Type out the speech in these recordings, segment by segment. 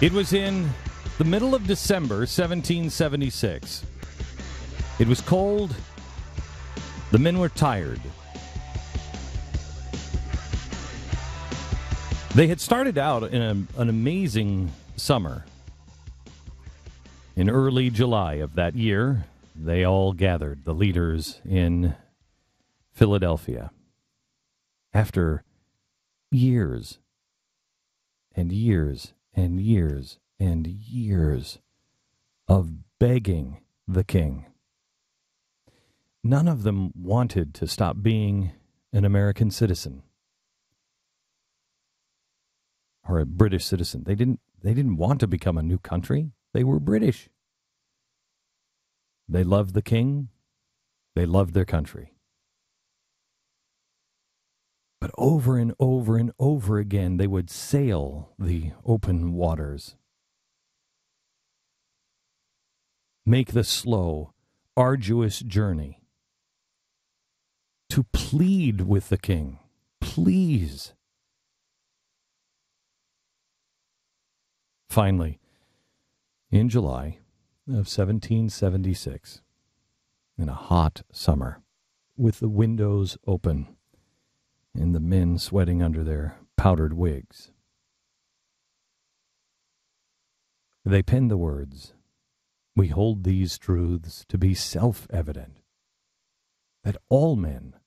It was in the middle of December, 1776. It was cold. The men were tired. They had started out in an amazing summer. In early July of that year, they all gathered, the leaders in Philadelphia. After years and years and years and years of begging the king, none of them wanted to stop being an American citizen or a British citizen. They didn't want to become a new country. They were British. They loved the king. They loved their country. But over and over and over again, they would sail the open waters, make the slow, arduous journey to plead with the king. Please. Finally, in July of 1776, in a hot summer, with the windows open and the men sweating under their powdered wigs, they penned the words, "We hold these truths to be self-evident, that all men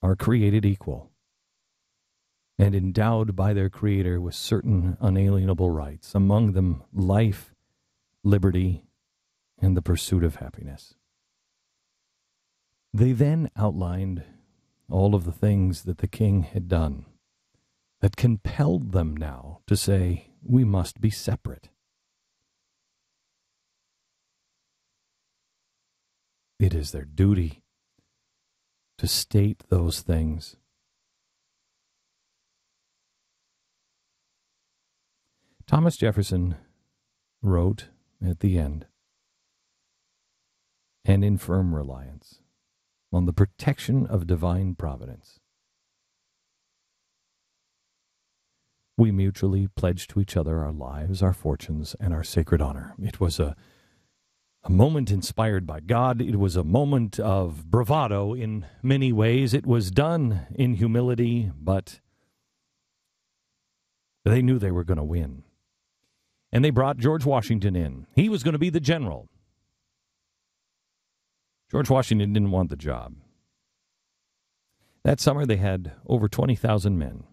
are created equal and endowed by their Creator with certain unalienable rights, among them life, liberty, and the pursuit of happiness." They then outlined all of the things that the king had done that compelled them now to say, we must be separate. It is their duty to state those things. Thomas Jefferson wrote at the end, "And in firm reliance on the protection of divine providence, we mutually pledge to each other our lives, our fortunes, and our sacred honor." It was a moment inspired by God. It was a moment of bravado in many ways. It was done in humility, but they knew they were going to win. And they brought George Washington in. He was going to be the general. George Washington didn't want the job. That summer they had over 20,000 men.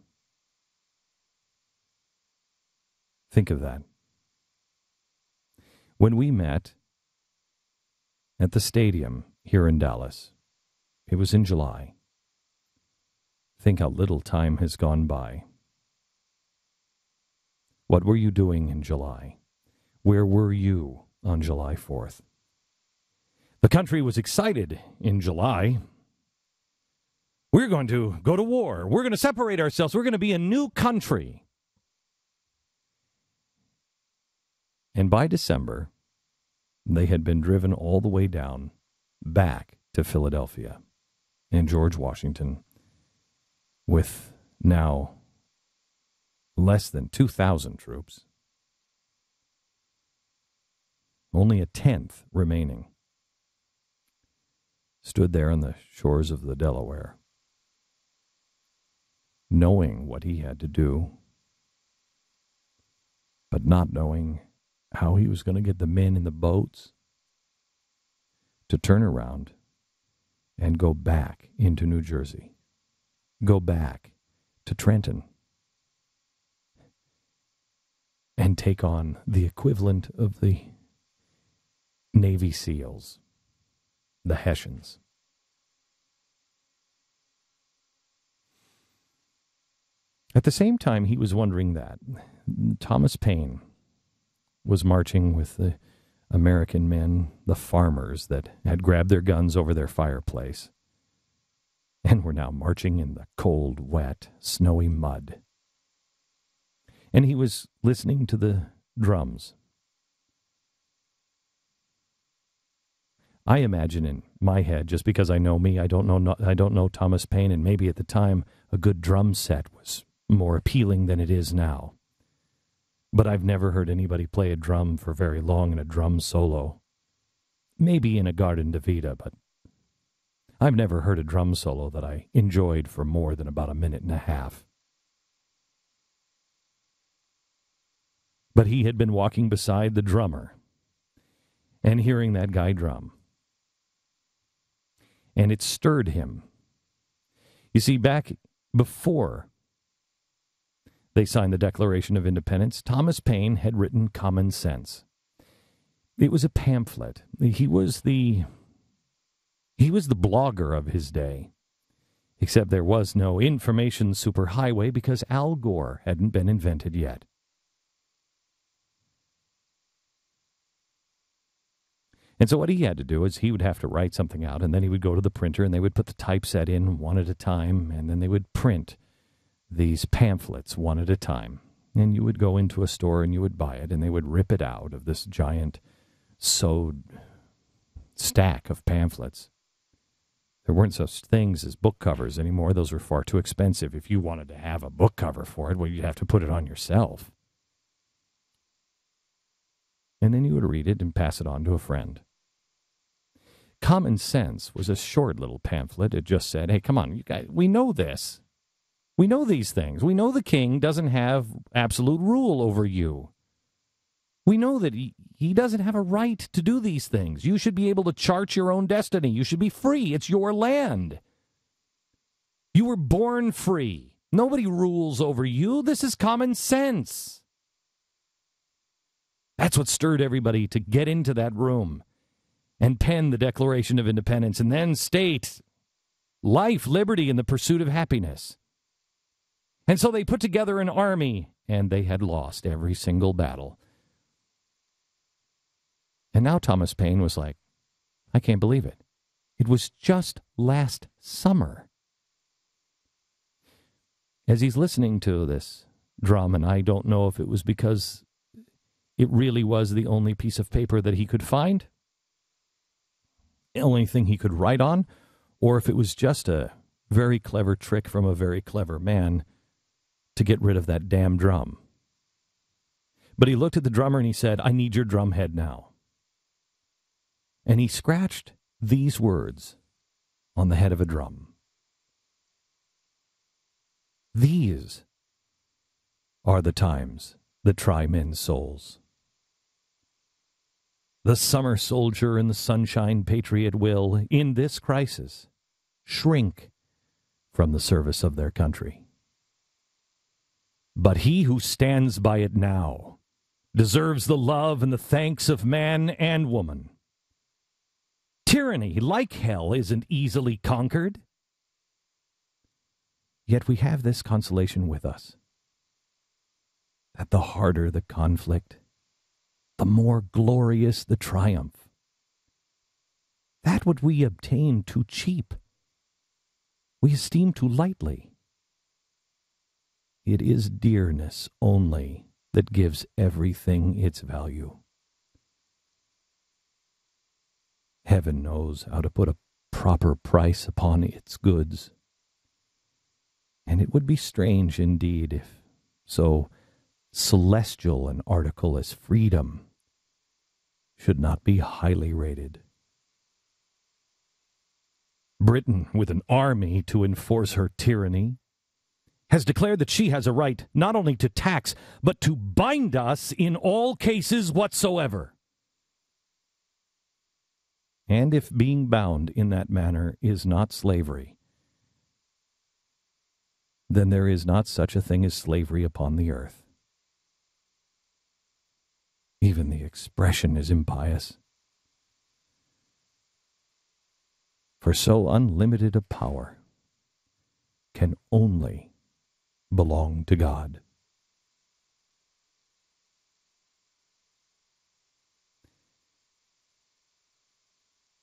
Think of that. When we met at the stadium here in Dallas, it was in July. Think how little time has gone by. What were you doing in July? Where were you on July 4th? The country was excited in July. We're going to go to war. We're going to separate ourselves. We're going to be a new country. And by December, they had been driven all the way down back to Philadelphia. And George Washington, with now less than 2,000 troops, only a tenth remaining, stood there on the shores of the Delaware, knowing what he had to do, but not knowing how he was going to get the men in the boats to turn around and go back into New Jersey, go back to Trenton, and take on the equivalent of the Navy SEALs, the Hessians. At the same time he was wondering that, Thomas Paine was marching with the American men, the farmers that had grabbed their guns over their fireplace and were now marching in the cold, wet, snowy mud. And he was listening to the drums. I imagine in my head, just because I know me, I don't know Thomas Paine, and maybe at the time a good drum set was more appealing than it is now. But I've never heard anybody play a drum for very long in a drum solo. Maybe in a Garden de Vita, but I've never heard a drum solo that I enjoyed for more than about a minute and a half. But he had been walking beside the drummer and hearing that guy drum. And it stirred him. You see, back before they signed the Declaration of Independence, Thomas Paine had written Common Sense. It was a pamphlet. He was the blogger of his day, except there was no information superhighway because Al Gore hadn't been invented yet. And so what he had to do is he would have to write something out, and then he would go to the printer, and they would put the typeset in one at a time, and then they would print these pamphlets one at a time. And you would go into a store and you would buy it, and they would rip it out of this giant sewed stack of pamphlets. There weren't such things as book covers anymore. Those were far too expensive. If you wanted to have a book cover for it, well, you'd have to put it on yourself. And then you would read it and pass it on to a friend. Common Sense was a short little pamphlet. It just said, hey, come on, you guys, we know this. We know these things. We know the king doesn't have absolute rule over you. We know that he doesn't have a right to do these things. You should be able to chart your own destiny. You should be free. It's your land. You were born free. Nobody rules over you. This is common sense. That's what stirred everybody to get into that room and pen the Declaration of Independence and then state life, liberty, and the pursuit of happiness. And so they put together an army, and they had lost every single battle. And now Thomas Paine was like, I can't believe it. It was just last summer. As he's listening to this drum, and I don't know if it was because it really was the only piece of paper that he could find, the only thing he could write on, or if it was just a very clever trick from a very clever man to get rid of that damn drum. But he looked at the drummer and he said, I need your drum head now. And he scratched these words on the head of a drum. These are the times that try men's souls. The summer soldier and the sunshine patriot will, in this crisis, shrink from the service of their country. But he who stands by it now deserves the love and the thanks of man and woman. Tyranny, like hell, isn't easily conquered. Yet we have this consolation with us, that the harder the conflict, the more glorious the triumph. That what we obtain too cheap, we esteem too lightly. It is dearness only that gives everything its value. Heaven knows how to put a proper price upon its goods. And it would be strange indeed if so celestial an article as freedom should not be highly rated. Britain, with an army to enforce her tyranny, has declared that she has a right not only to tax, but to bind us in all cases whatsoever. And if being bound in that manner is not slavery, then there is not such a thing as slavery upon the earth. Even the expression is impious. For so unlimited a power can only belong to God.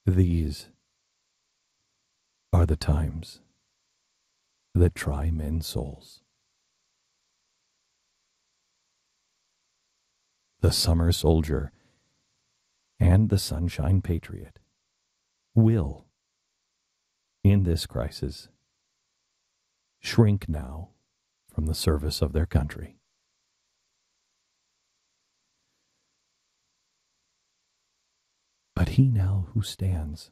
These are the times that try men's souls. The summer soldier and the sunshine patriot will, in this crisis, shrink now from the service of their country. But he now who stands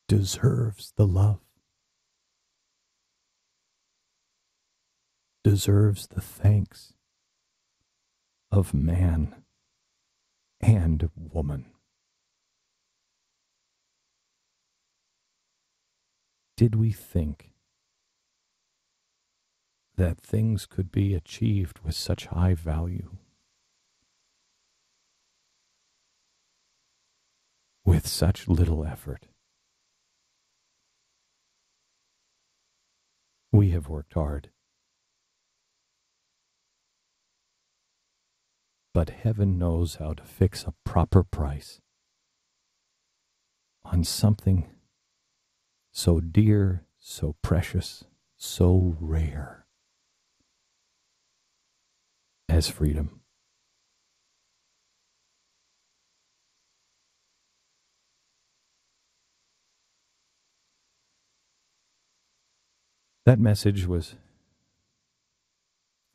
deserves the love, deserves the thanks of man and woman. Did we think that things could be achieved with such high value, with such little effort? We have worked hard, but heaven knows how to fix a proper price on something so dear, so precious, so rare as freedom. That message was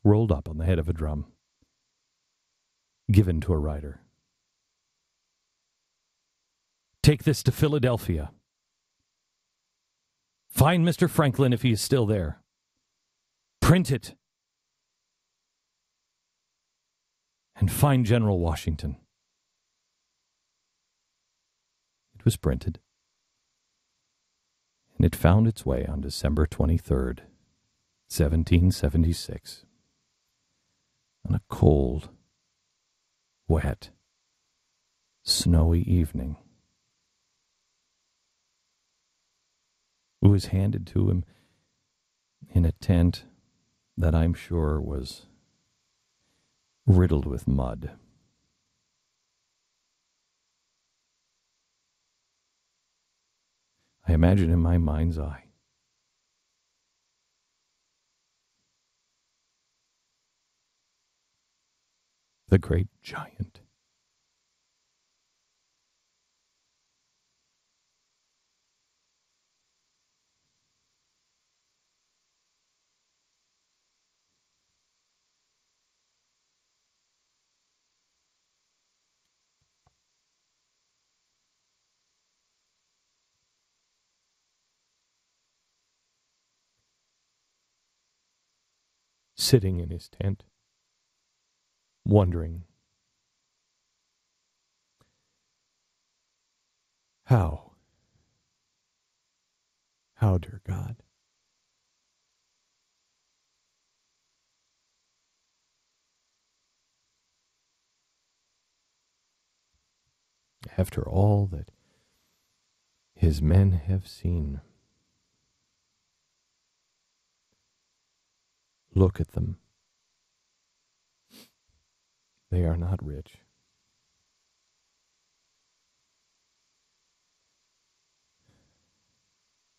rolled up on the head of a drum, given to a writer. Take this to Philadelphia. Find Mr. Franklin if he is still there. Print it. And find General Washington. It was printed. And it found its way on December 23rd, 1776, on a cold, wet, snowy evening. It was handed to him in a tent that I'm sure was riddled with mud. I imagine in my mind's eye the great giant sitting in his tent, wondering how, dear God, after all that his men have seen, look at them. They are not rich.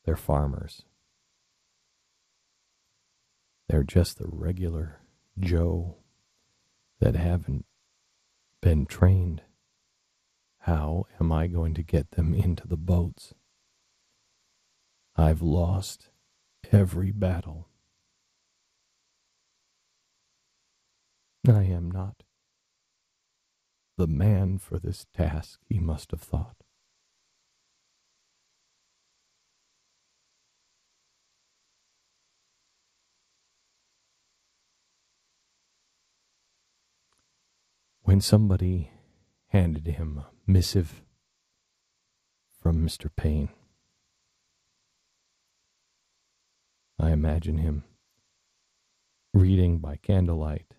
They're farmers. They're just the regular Joe that haven't been trained. How am I going to get them into the boats? I've lost every battle. I am not the man for this task, he must have thought. When somebody handed him a missive from Mr. Payne, I imagine him reading by candlelight,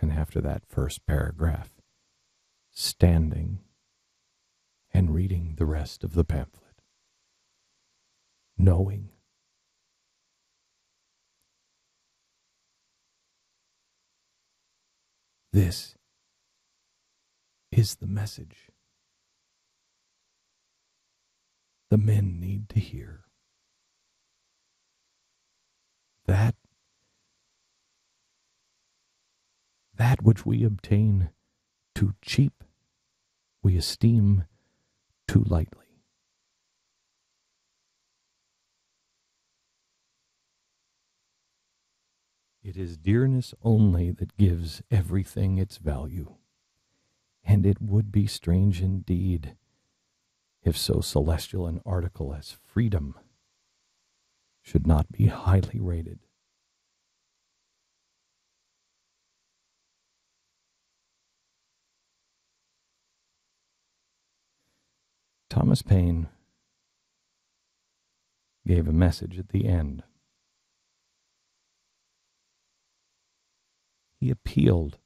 and after that first paragraph, standing and reading the rest of the pamphlet, knowing this is the message the men need to hear. That which we obtain too cheap, we esteem too lightly. It is dearness only that gives everything its value. And it would be strange indeed if so celestial an article as freedom should not be highly rated. Thomas Paine gave a message at the end. He appealed.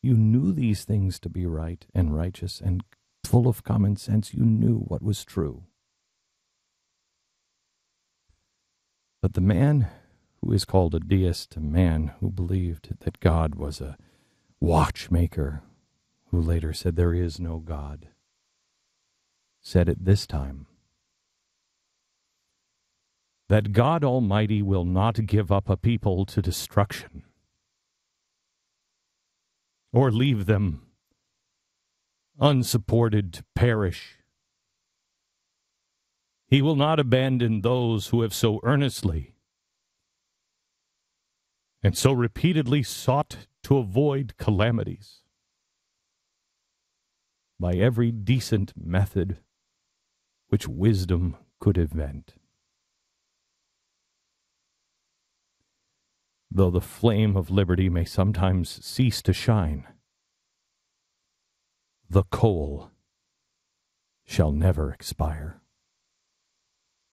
You knew these things to be right and righteous and full of common sense. You knew what was true. But the man who is called a deist, a man who believed that God was a watchmaker, who later said there is no God, said at this time that God Almighty will not give up a people to destruction or leave them unsupported to perish. He will not abandon those who have so earnestly and so repeatedly sought to avoid calamities by every decent method which wisdom could invent. Though the flame of liberty may sometimes cease to shine, the coal shall never expire.